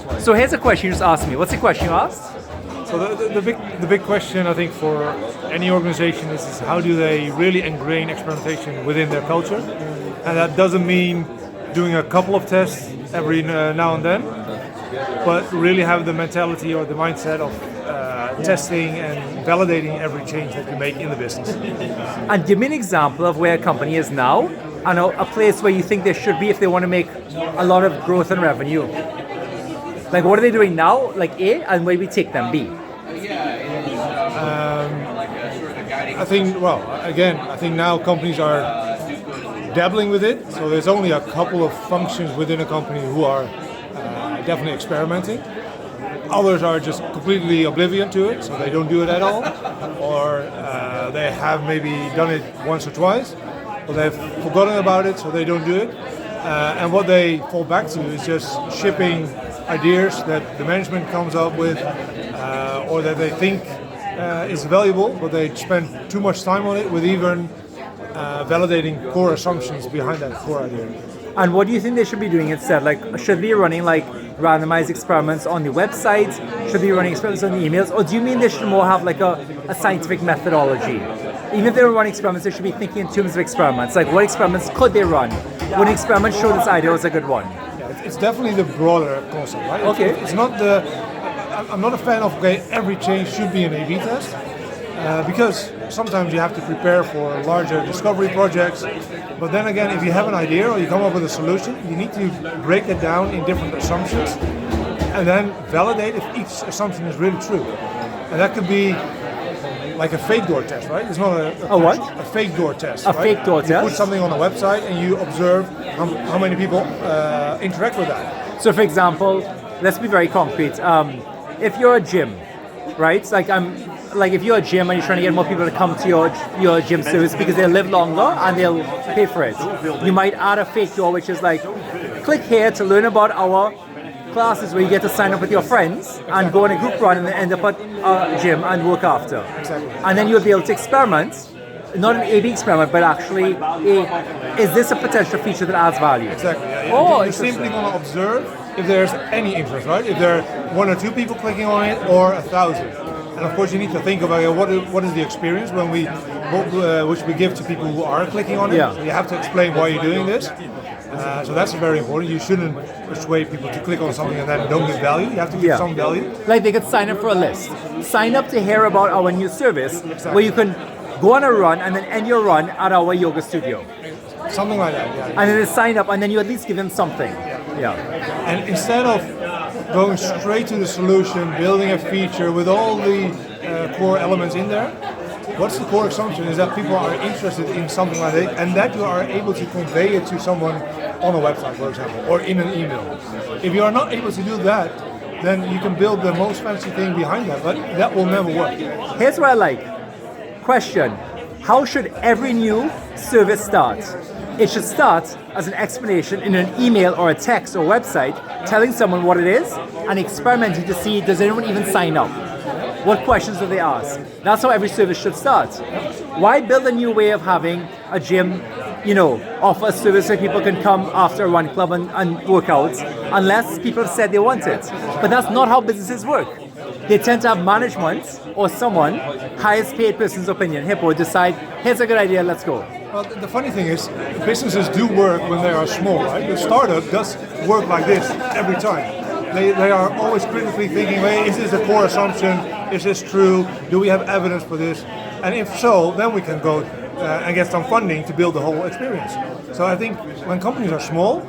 like. So here's a question you just asked me. What's the question you asked? So the big question I think for any organization is how do they really ingrain experimentation within their culture? And that doesn't mean doing a couple of tests every now and then, but really have the mentality or the mindset of testing and validating every change that you make in the business. And give me an example of where a company is now and a place where you think they should be if they want to make a lot of growth and revenue. Like what are they doing now, like A, and where we take them, B? I think now companies are dabbling with it, so there's only a couple of functions within a company who are definitely experimenting. Others are just completely oblivion to it, so they don't do it at all, or they have maybe done it once or twice, but they've forgotten about it, so they don't do it. And what they fall back to is just shipping ideas that the management comes up with, or that they think is valuable, but they spend too much time on it with even validating core assumptions behind that core idea. And what do you think they should be doing instead? Like, should they be running like randomized experiments on the website? Should they be running experiments on the emails? Or do you mean they should more have like a scientific methodology? Even if they were running experiments, they should be thinking in terms of experiments. Like, what experiments could they run? Would an experiment show this idea was a good one? Yeah, it's definitely the broader concept, right? Okay. It's not the. I'm not a fan of every change should be an A/B test, because sometimes you have to prepare for larger discovery projects. But then again, if you have an idea or you come up with a solution, you need to break it down in different assumptions and then validate if each assumption is really true. And that could be like a fake door test, right? It's not a what? A fake door test. A right? fake door you test? put something on a website and you observe how many people interact with that. So, for example, let's be very concrete. If you're a gym, right? Like if you're a gym and you're trying to get more people to come to your gym service because they'll live longer and they'll pay for it, you might add a fake door which is like, click here to learn about our classes where you get to sign up with your friends and go on a group run and then end up at a gym and work after. Exactly. And then you'll be able to experiment, not an A/B experiment, but actually, is this a potential feature that adds value? Exactly. Yeah. Oh, you're simply going to observe if there's any interest, right? If there are 1 or 2 people clicking on it, or 1,000. And of course, you need to think about what is the experience which we give to people who are clicking on it. Yeah. So you have to explain why you're doing this. So that's very important. You shouldn't persuade people to click on something and then don't give value. You have to give some value. Like they could sign up for a list. Sign up to hear about our new service where you can go on a run and then end your run at our yoga studio. Something like that, yeah. And then they sign up and then you at least give them something. Yeah. And instead of going straight to the solution, building a feature with all the core elements in there, what's the core assumption is that people are interested in something like that and that you are able to convey it to someone on a website, for example, or in an email. If you are not able to do that, then you can build the most fancy thing behind that, but that will never work. Here's what I like. Question. How should every new service start? It should start as an explanation in an email or a text or website telling someone what it is and experimenting to see does anyone even sign up? What questions do they ask? That's how every service should start. Why build a new way of having a gym, offer a service where people can come after a run club and work out unless people have said they want it? But that's not how businesses work. They tend to have management or someone, highest paid person's opinion, Hippo, decide, here's a good idea, let's go. Well, the funny thing is, businesses do work when they are small, right? The startup does work like this every time. They are always critically thinking, is this a core assumption? Is this true? Do we have evidence for this? And if so, then we can go and get some funding to build the whole experience. So I think when companies are small,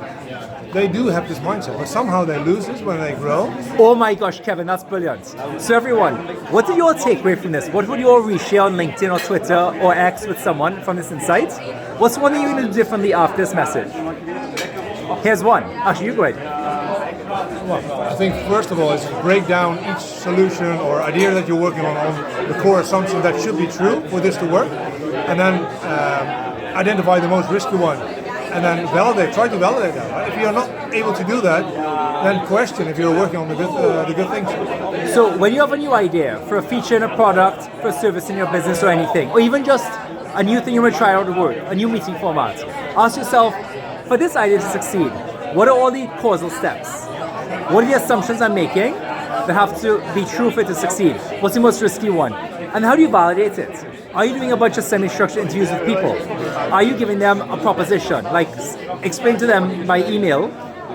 they do have this mindset, but somehow they lose this when they grow. Oh my gosh, Kevin, that's brilliant. So everyone, what did you all take away from this? What would you all reshare on LinkedIn or Twitter or X with someone from this insight? What's one thing you're going to do differently after this message? Here's one. Actually, you go ahead. Well, I think first of all is break down each solution or idea that you're working on the core assumption that should be true for this to work, and then identify the most risky one. And then try to validate that. Right? If you're not able to do that, then question if you're working on the good things. So when you have a new idea for a feature in a product, for a service in your business or anything, or even just a new thing you want to try out at work, a new meeting format, ask yourself, for this idea to succeed, what are all the causal steps? What are the assumptions I'm making that have to be true for it to succeed? What's the most risky one? And how do you validate it? Are you doing a bunch of semi-structured interviews with people? Are you giving them a proposition? Like, explain to them by email,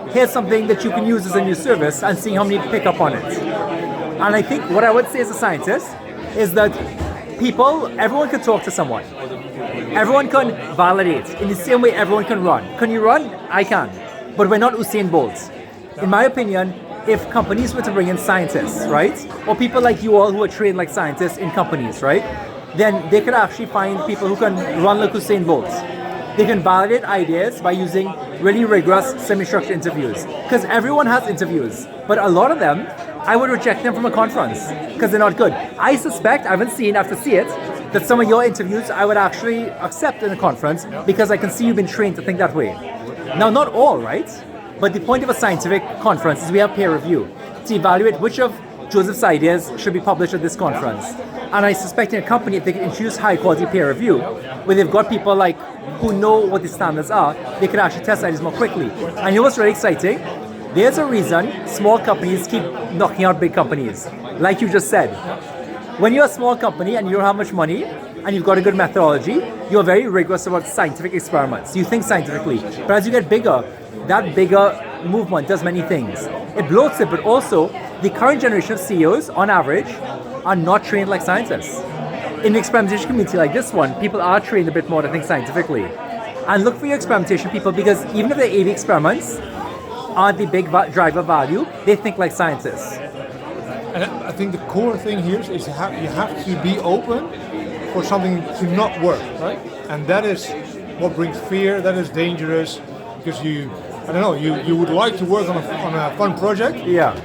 here's something that you can use as a new service, and seeing how many pick up on it. And I think what I would say as a scientist is that everyone can talk to someone. Everyone can validate. In the same way everyone can run. Can you run? I can. But we're not Usain Bolt. In my opinion, if companies were to bring in scientists, right? Or people like you all who are trained like scientists in companies, right? Then they could actually find people who can run like Usain Bolt. They can validate ideas by using really rigorous semi-structured interviews. Because everyone has interviews. But a lot of them, I would reject them from a conference because they're not good. I suspect, I haven't seen, I have to see it, that some of your interviews I would actually accept in a conference because I can see you've been trained to think that way. Now, not all, right? But the point of a scientific conference is we have peer review to evaluate which of Joseph's ideas should be published at this conference. And I suspect in a company, if they can introduce high quality peer review, where they've got people like who know what the standards are, they can actually test ideas more quickly. And you know what's really exciting? There's a reason small companies keep knocking out big companies. Like you just said, when you're a small company and you don't have much money and you've got a good methodology, you're very rigorous about scientific experiments. You think scientifically. But as you get bigger, that bigger movement does many things. It bloats it, but also the current generation of CEOs, on average, are not trained like scientists. In the experimentation community like this one, people are trained a bit more to think scientifically. And look for your experimentation people, because even if they're A/B experiments aren't the big driver value, they think like scientists. And I think the core thing here is you have to be open for something to not work, right? And that is what brings fear. That is dangerous because you would like to work on a fun project. Yeah.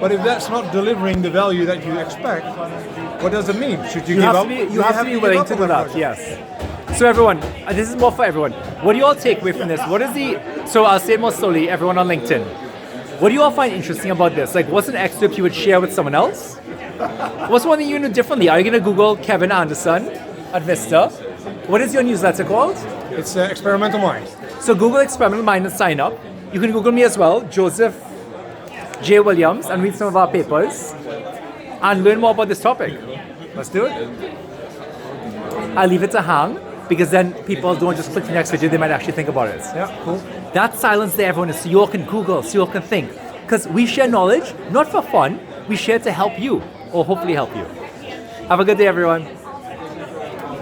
But if that's not delivering the value that you expect, what does it mean? Should you give have up? You have to be willing to do that. Yes. So everyone, this is more for everyone. What do you all take away from this? So I'll say it more slowly, everyone on LinkedIn. What do you all find interesting about this? Like, what's an excerpt you would share with someone else? What's one thing you do differently? Are you going to Google Kevin Anderson at Vista? What is your newsletter called? It's Experimental Mind. So Google Experimental Mind and sign up. You can Google me as well, Joseph J. Williams, and read some of our papers and learn more about this topic. Let's do it. I'll leave it to hang because then people don't just click the next video, they might actually think about it. Yeah, cool. That silence there, everyone, is so you all can Google, so you all can think. Because we share knowledge, not for fun, we share to help you, or hopefully help you. Have a good day, everyone.